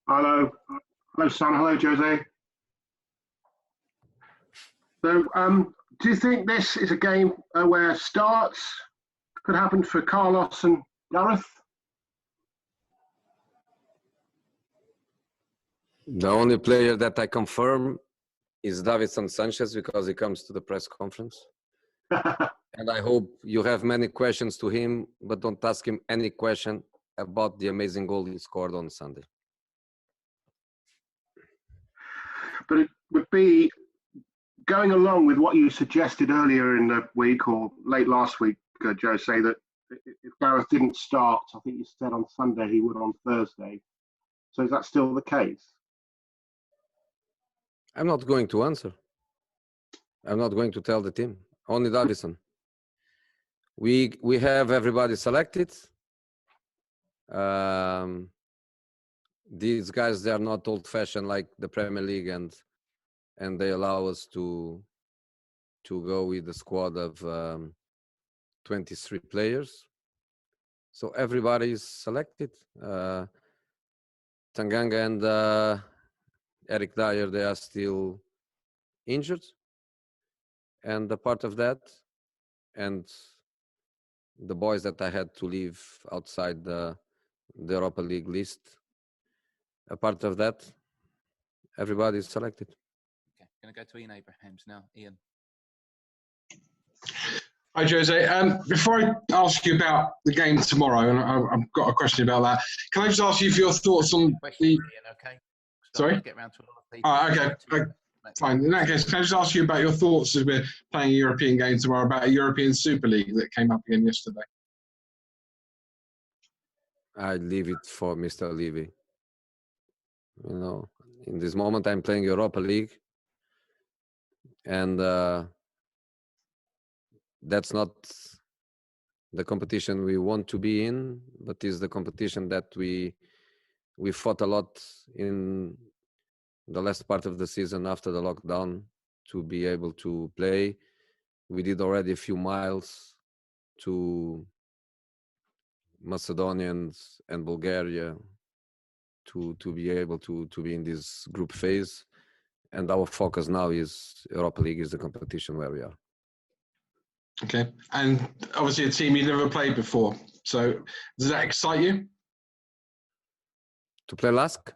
Hello. Hello, Sam. Hello, Jose. So, do you think this is a game where starts could happen for Carlos and Gareth? The only player that I confirm is Davinson Sanchez because he comes to the press conference. And I hope you have many questions to him, but don't ask him any question about the amazing goal he scored on Sunday. But it would be going along with what you suggested earlier in the week or late last week, Joe, say that if Gareth didn't start, I think you said on Sunday he would on Thursday. So is that still the case? I'm not going to answer. I'm not going to tell the team. Only Davinson. We have everybody selected. These guys, they are not old-fashioned like the Premier League, and they allow us to go with the squad of 23 players. So everybody is selected. Tanganga and Eric Dier, they are still injured. And a part of that, and the boys that I had to leave outside the Europa League list, a part of that, everybody is selected. Okay, going to go to Ian Abrahams now. Ian. Hi, Jose. Before I ask you about the game tomorrow, and I've got a question about that, can I just ask you for your thoughts on the... Ian, okay? Sorry? Get around to a lot of people. Okay. Fine. In that case, can I just ask you about your thoughts as we're playing a European game tomorrow about a European Super League that came up again yesterday? I leave it for Mr. Levy. You know, in this moment, I'm playing Europa League, and that's not the competition we want to be in, but is the competition that we fought a lot in the last part of the season after the lockdown to be able to play. We did already a few miles to Macedonia and Bulgaria to be able to be in this group phase. And our focus now is Europa League is the competition where we are. Okay. And obviously a team you've never played before. So does that excite you? To play Lask?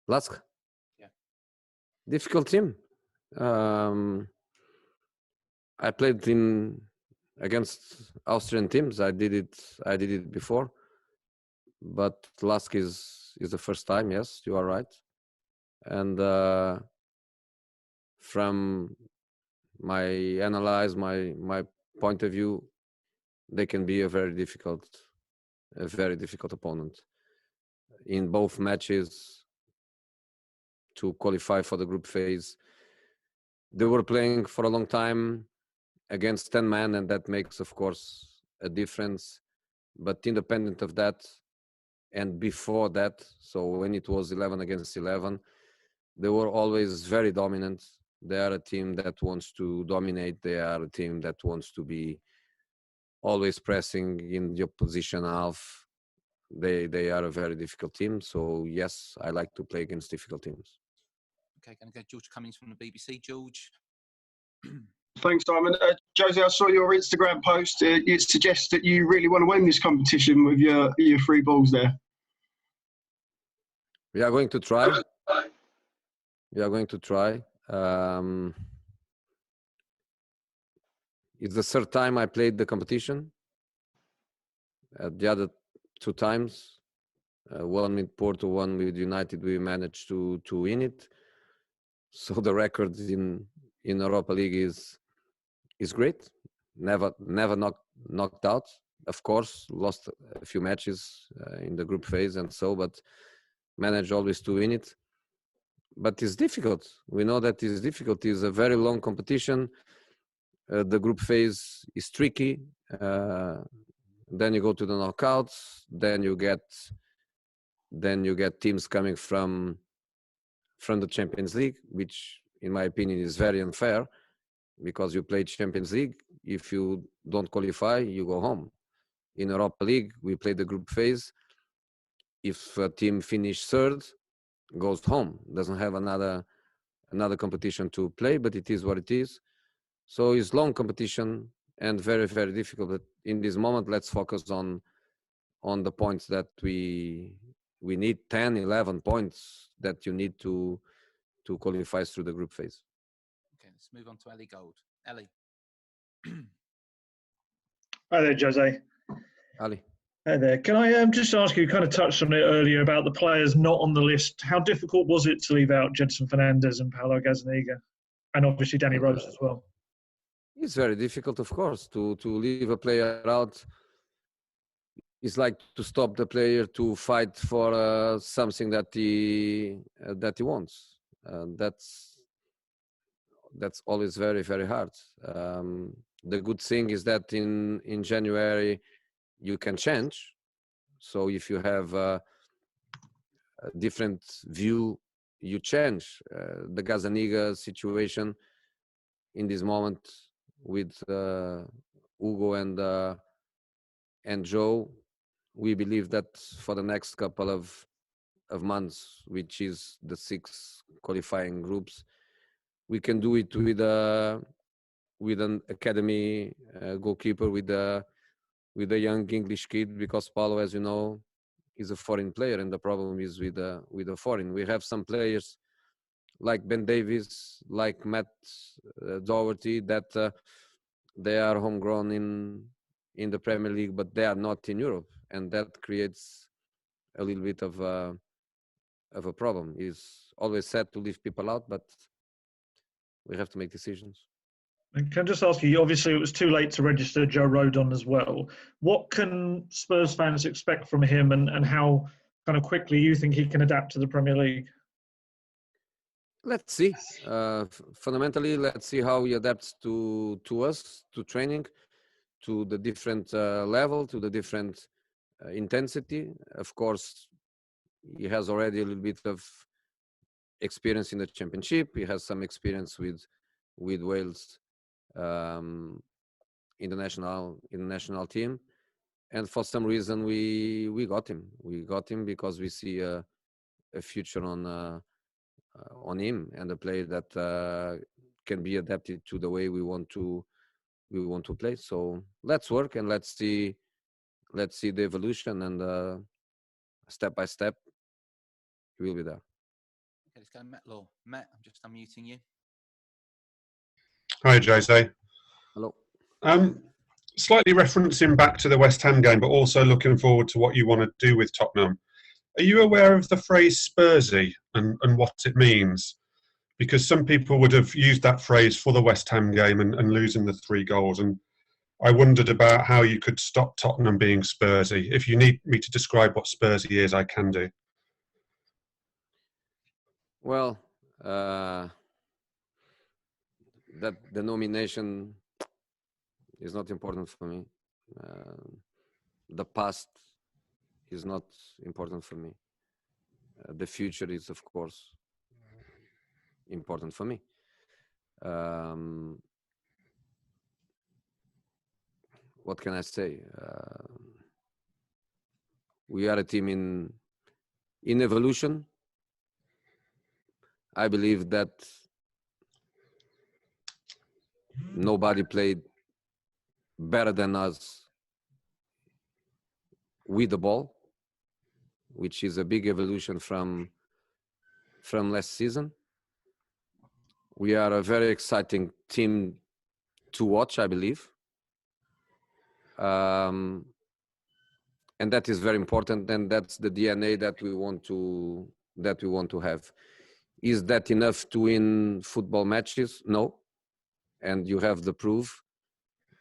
Lask? Yeah. Difficult team. I played against Austrian teams. I did it before. But Lask is the first time, yes, you are right. And from my point of view, they can be a very difficult opponent. In both matches to qualify for the group phase, they were playing for a long time against 10 men, and that makes, of course, a difference. But independent of that, and before that, so when it was 11 against 11, they were always very dominant. They are a team that wants to dominate. They are a team that wants to be always pressing in the opposition half. They are a very difficult team. So yes, I like to play against difficult teams. Okay, going to go George Cummings from the BBC. George. Thanks, Simon. Jose, I saw your Instagram post. It suggests that you really want to win this competition with your 3 balls there. We are going to try. It's the third time I played the competition. The other 2 times, one with Porto, one with United, we managed to win it. So the record in Europa League is great. Never knocked out. Of course, lost a few matches in the group phase and so, but managed always to win it. But it's difficult. We know that it's difficult. It's a very long competition. The group phase is tricky. Then you go to the knockouts. Then you get teams coming from the Champions League, which in my opinion is very unfair, because you play Champions League. If you don't qualify, you go home. In Europa League, we play the group phase. if a team finish third, goes home, doesn't have another competition to play, but it is what it is. So it's long competition and very, very difficult. But in this moment, let's focus on the points that we need, 10, 11 points that you need to qualify through the group phase. Okay, let's move on to Ellie Gold. Ellie. Hi there, Jose. Ali. Hi there. Can I just ask you, kind of touched on it earlier about the players not on the list. How difficult was it to leave out Gedson Fernandes and Paulo Gazzaniga? And obviously Danny Rose as well. It's very difficult, of course, to leave a player out. It's like to stop the player to fight for something that he wants. That's always very, very hard. The good thing is that in January you can change. So if you have a different view, you change. The Gazzaniga situation in this moment with Hugo and Joe, we believe that for the next couple of months, which is the 6 qualifying groups, we can do it with an academy goalkeeper, with a young English kid, because Paulo, as you know, is a foreign player, and the problem is with a foreign. We have some players like Ben Davies, like Matt Doherty, that they are homegrown in the Premier League, but they are not in Europe, and that creates a little bit of a problem. It's always sad to leave people out, but we have to make decisions. And can I just ask you, obviously it was too late to register Joe Rodon as well. What can Spurs fans expect from him, and how kind of quickly you think he can adapt to the Premier League? Let's see. Fundamentally, let's see how he adapts to us, to training, to the different level, to the different intensity. Of course, he has already a little bit of experience in the Championship. He has some experience with Wales in the national team, and for some reason we got him. We got him because we see a future on him, and a player that can be adapted to the way we want to play. So let's work and let's see the evolution, and step by step we will be there. Okay, let's go Matt Law. Matt, I'm just unmuting you. Hi, Jose. Hello. Slightly referencing back to the West Ham game, but also looking forward to what you want to do with Tottenham. Are you aware of the phrase Spursy and what it means? Because some people would have used that phrase for the West Ham game and losing the 3 goals. And I wondered about how you could stop Tottenham being Spursy. If you need me to describe what Spursy is, I can do. Well, that denomination is not important for me. The past is not important for me. The future is, of course, important for me. What can I say? We are a team in evolution. I believe that nobody played better than us with the ball, which is a big evolution from last season. We are a very exciting team to watch, I believe. And that is very important, and that's the DNA that we want to have. Is that enough to win football matches? No. And you have the proof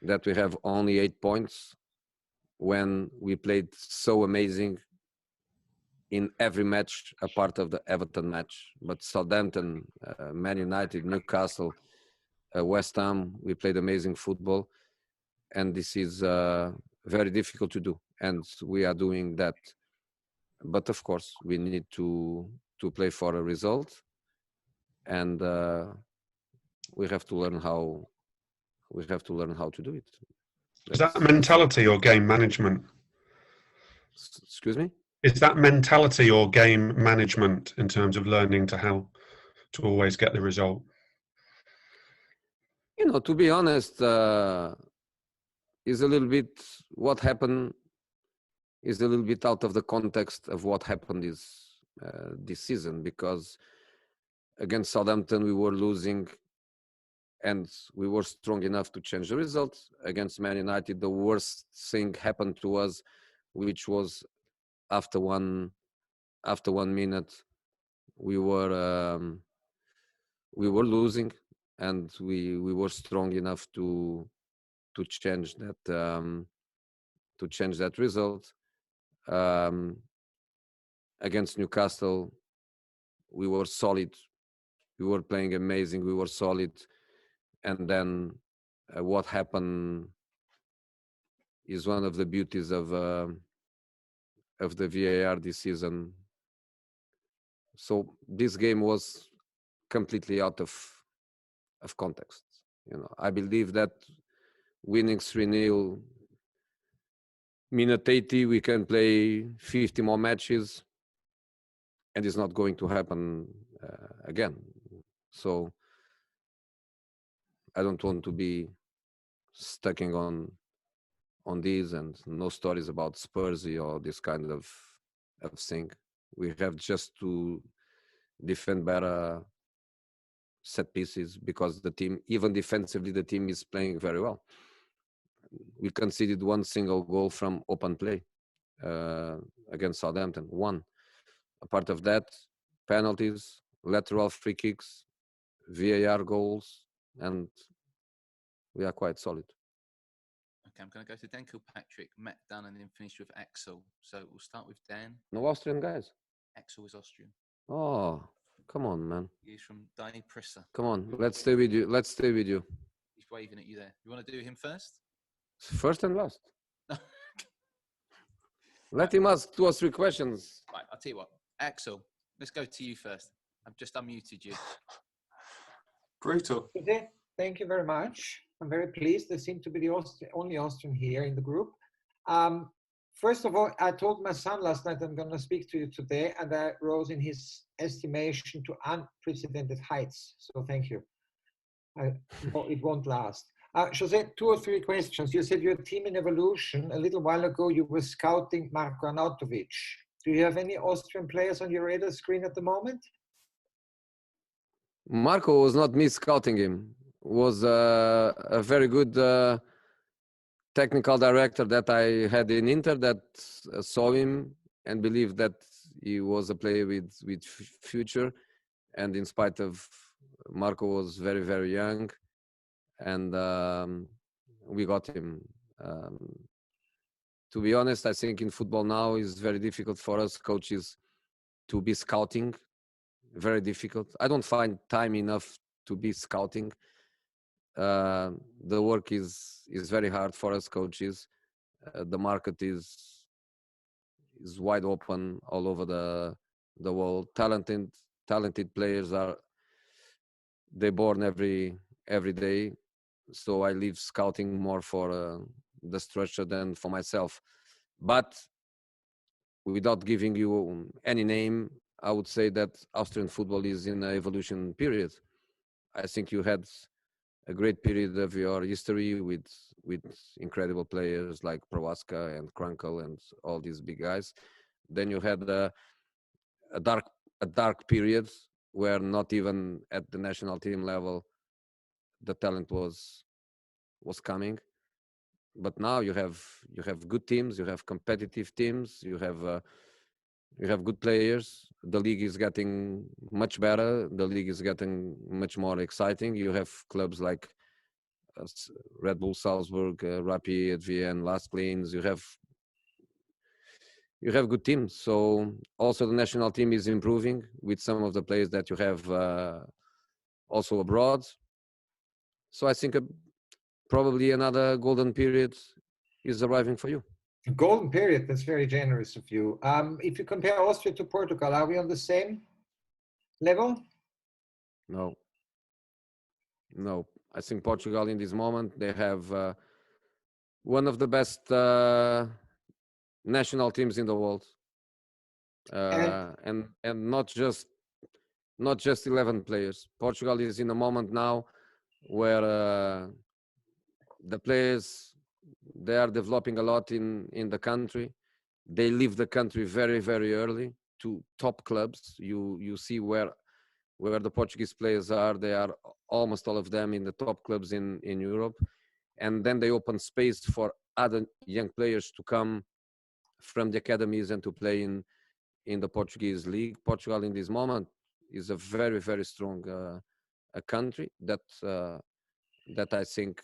that we have only 8 points when we played so amazing in every match, apart of the Everton match. But Southampton, Man United, Newcastle, West Ham, we played amazing football. And this is very difficult to do. And we are doing that. But of course, we need to play for a result. And we have to learn how to do it. Is that mentality or game management? Excuse me? Is that mentality or game management in terms of learning to how to always get the result? To be honest, is a little bit what happened is a little bit out of the context of what happened this season, because against Southampton we were losing and we were strong enough to change the result. Against Man United, the worst thing happened to us, which was after one minute we were losing, and we were strong enough to change that result. Against Newcastle, we were solid. We were playing amazing. We were solid, and then what happened is one of the beauties of the VAR this season. So this game was completely out of context. I believe that winning 3-0, minute 80, we can play 50 more matches, and it's not going to happen again. So I don't want to be stuck on these, and no stories about Spursy or this kind of thing. We have just to defend better set pieces, because the team, even defensively, the team is playing very well. We conceded one single goal from open play against Southampton, one. Apart of that, penalties, lateral free kicks, VAR goals, and we are quite solid. Okay, I'm going to go to Dan Kilpatrick, Matt Dunn, and then finish with Axel. So we'll start with Dan. No Austrian guys? Axel is Austrian. Oh, come on, man. He's from Danny Prisser. Come on, let's stay with you. He's waving at you there. You want to do him first? First and last. Let him ask 2 or 3 questions. Right, I'll tell you what. Axel, let's go to you first. I've just unmuted you. Brutal. Okay, thank you very much. I'm very pleased. There seem to be the only Austrian here in the group. First of all, I told my son last night I'm going to speak to you today, and I rose in his estimation to unprecedented heights. So thank you. It won't last. Jose, 2 or 3 questions. You said you're a team in evolution. A little while ago, you were scouting Marko Arnautovic. Do you have any Austrian players on your radar screen at the moment? Marko was not me scouting him. Was a very good technical director that I had in Inter that saw him and believed that he was a player with future. And in spite of Marko was very, very young, and we got him. To be honest, I think in football now is very difficult for us coaches to be scouting. Very difficult. I don't find time enough to be scouting. The work is very hard for us coaches. The market is wide open all over the world. Talented players they're born every day. So I leave scouting more for the structure than for myself. But without giving you any name, I would say that Austrian football is in an evolution period. I think you had a great period of your history with incredible players like Prowaska and Krankel and all these big guys. Then you had a dark period where not even at the national team level the talent was coming. But now you have good teams, you have competitive teams, you have good players. The league is getting much better. The league is getting much more exciting. You have clubs like Red Bull Salzburg, Rapid Vienna, Lask. You have good teams. So also the national team is improving with some of the players that you have also abroad. So I think probably another golden period is arriving for you. Golden period, that's very generous of you. If you compare Austria to Portugal, are we on the same level? No. I think Portugal in this moment, they have one of the best national teams in the world. and not just 11 players. Portugal is in a moment now where the players, they are developing a lot in the country. They leave the country very, very early to top clubs. You see where the Portuguese players are. They are almost all of them in the top clubs in Europe. And then they open space for other young players to come from the academies and to play in the Portuguese league. Portugal in this moment is a very, very strong a country that I think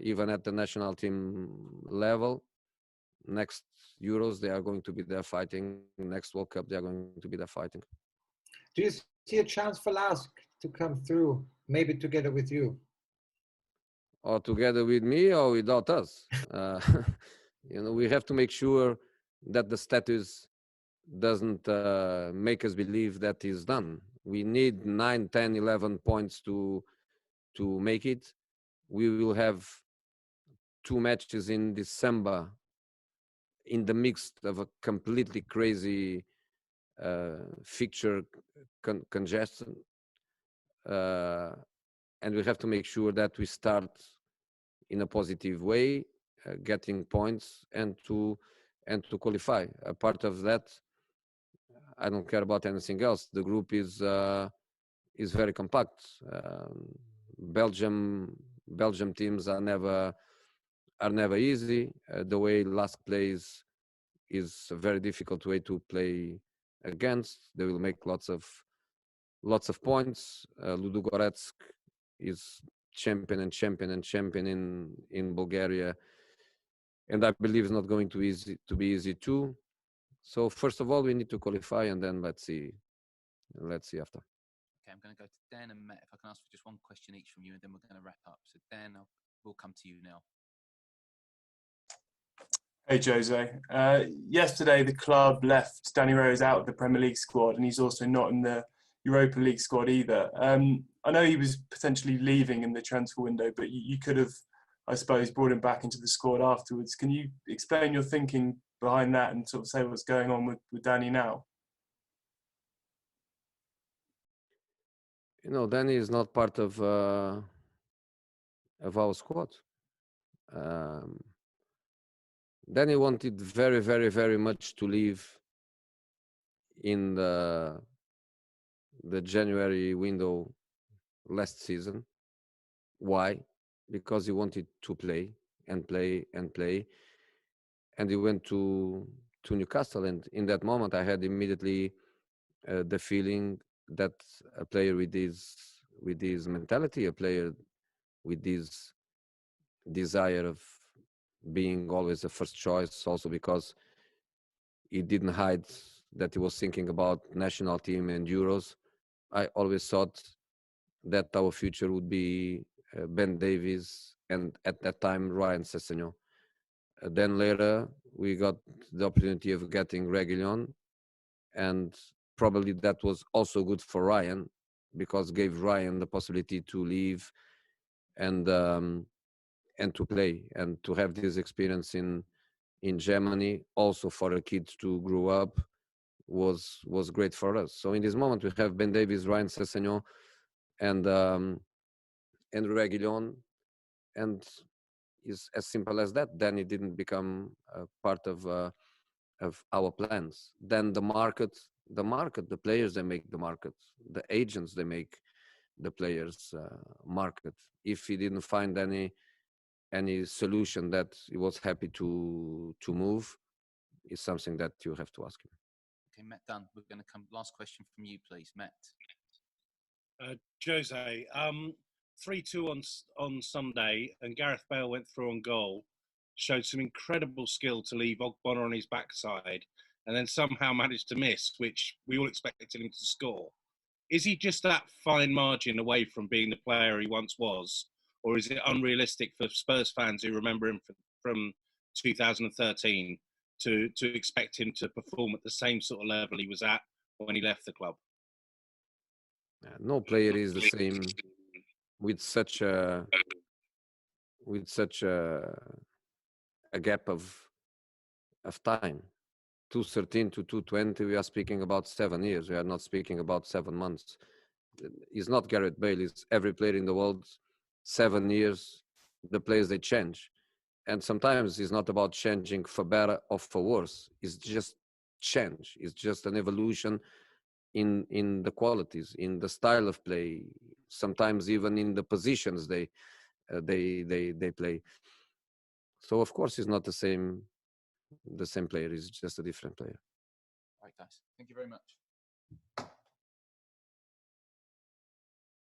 even at the national team level, next Euros they are going to be there fighting. Next World Cup they are going to be there fighting. Do you see a chance for Lask to come through, maybe together with you? Or together with me or without us? We have to make sure that the status doesn't make us believe that is done. We need 9, 10, 11 points to make it. We will have 2 matches in December in the midst of a completely crazy fixture congestion. And we have to make sure that we start in a positive way, getting points and to qualify. A part of that, I don't care about anything else. The group is very compact. Belgium teams are never easy. The way Lask plays is a very difficult way to play against. They will make lots of points. Ludogorets is champion in Bulgaria, and I believe it's not going to be easy too. So first of all, we need to qualify, and then let's see after. Okay, I'm going to go to Dan and Matt. If I can ask for just one question each from you, and then we're going to wrap up. So Dan, we'll come to you now. Hey Jose. Yesterday the club left Danny Rose out of the Premier League squad, and he's also not in the Europa League squad either. I know he was potentially leaving in the transfer window, but you could have, I suppose, brought him back into the squad afterwards. Can you explain your thinking behind that and sort of say what's going on with Danny now? Danny is not part of our squad. Danny wanted very, very, very much to leave in the January window last season. Why? Because he wanted to play and play and play, and he went to Newcastle. And in that moment, I had immediately the feeling that a player with this mentality, a player with this desire of being always a first choice, also because he didn't hide that he was thinking about national team and Euros. I always thought that our future would be Ben Davies and at that time Ryan Sessegnon. Then later we got the opportunity of getting Reguilon, and probably that was also good for Ryan because gave Ryan the possibility to leave and to play and to have this experience in Germany. Also for a kid to grow up was great for us. So in this moment we have Ben Davies, Ryan Sessegnon, and Reguilon, and it's as simple as that. Then it didn't become part of our plans. Then the market, the players, they make the market. The agents, they make the players market. If he didn't find any solution that he was happy to move, is something that you have to ask him. Okay, Matt Dunn, we're going to come. Last question from you, please, Matt. Jose, 3-2 on Sunday, and Gareth Bale went through on goal. Showed some incredible skill to leave Ogbonna on his backside, and then somehow managed to miss, which we all expected him to score. Is he just that fine margin away from being the player he once was, or is it unrealistic for Spurs fans who remember him from 2013 to expect him to perform at the same sort of level he was at when he left the club? No player is the same with such a gap of time. 213 to 220, we are speaking about 7 years. We are not speaking about 7 months. He's not Gareth Bale. He's every player in the world. 7 years, the players, they change. And sometimes it's not about changing for better or for worse. It's just change. It's just an evolution in the qualities, in the style of play, sometimes even in the positions they play. So of course he's not the same player. He's just a different player. Right, guys. Thank you very much.